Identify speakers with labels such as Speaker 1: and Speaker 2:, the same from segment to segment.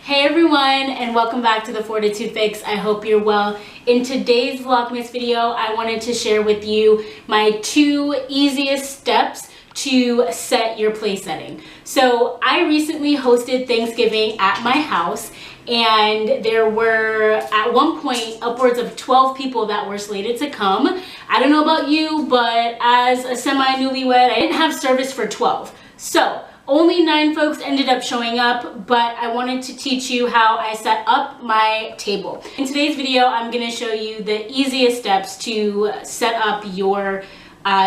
Speaker 1: Hey everyone, and welcome back to the Fortitude Fix. I hope you're well. In today's Vlogmas video, I wanted to share with you my 2 easiest steps to set your place setting. So I recently hosted Thanksgiving at my house, and there were at one point upwards of 12 people that were slated to come. I don't know about you, but as a semi-newlywed, I didn't have service for 12. So only 9 folks ended up showing up, but I wanted to teach you how I set up my table. In today's video, I'm going to show you the easiest steps to set up your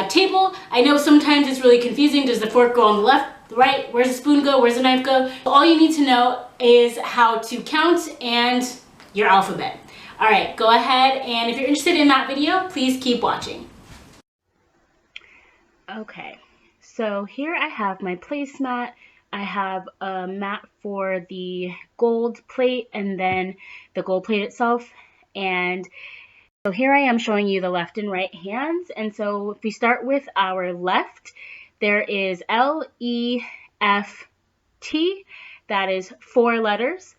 Speaker 1: table. I know sometimes it's really confusing. Does the fork go on the left, the right? Where's the spoon go? Where's the knife go? All you need to know is how to count and your alphabet. All right, go ahead, and if you're interested in that video, please keep watching. Okay. So here I have my placemat. I have a mat for the gold plate and then the gold plate itself. And so here I am showing you the left and right hands. And so if we start with our left, there is L-E-F-T. That is 4 letters.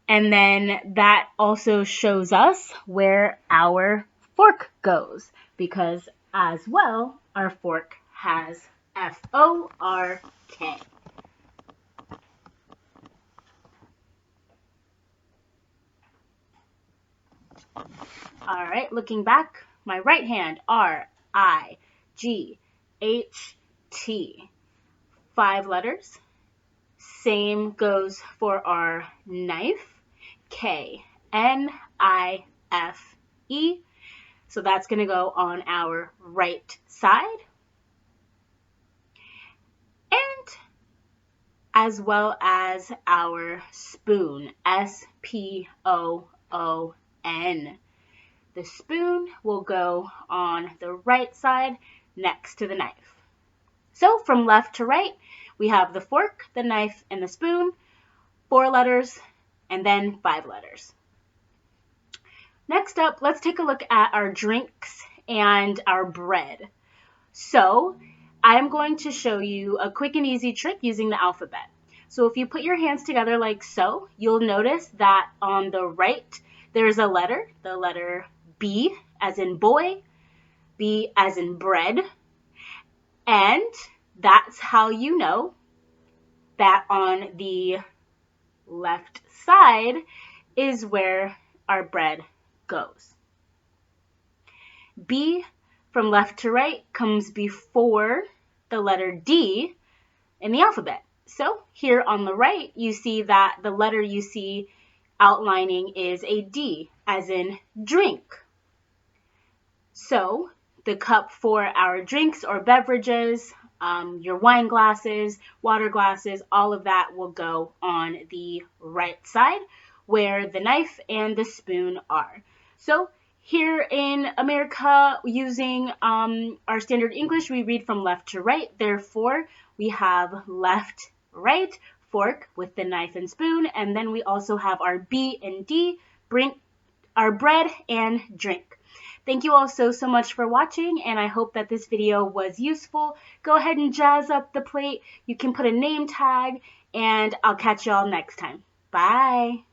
Speaker 1: And then that also shows us where our fork goes, because as well, our fork has F-O-R-K. All right, looking back, my right hand, R-I-G-H-T. 5 letters. Same goes for our knife, K-N-I-F-E. So that's going to go on our right side. As well as our spoon, S-P-O-O-N. The spoon will go on the right side next to the knife. So from left to right, we have the fork, the knife, and the spoon, 4 letters, and then 5 letters. Next up, let's take a look at our drinks and our bread. So I'm going to show you a quick and easy trick using the alphabet. So if you put your hands together like so, you'll notice that on the right, there's a letter, the letter B as in boy, B as in bread, and that's how you know that on the left side is where our bread goes. B from left to right comes before the letter D in the alphabet. So here on the right, you see that the letter you see outlining is a D, as in drink. So the cup for our drinks or beverages, your wine glasses, water glasses, all of that will go on the right side where the knife and the spoon are. So here in America, using our standard English, we read from left to right. Therefore, we have left, right, fork with the knife and spoon. And then we also have our B and D, our bread and drink. Thank you all so much for watching, and I hope that this video was useful. Go ahead and jazz up the plate. You can put a name tag, and I'll catch y'all next time. Bye.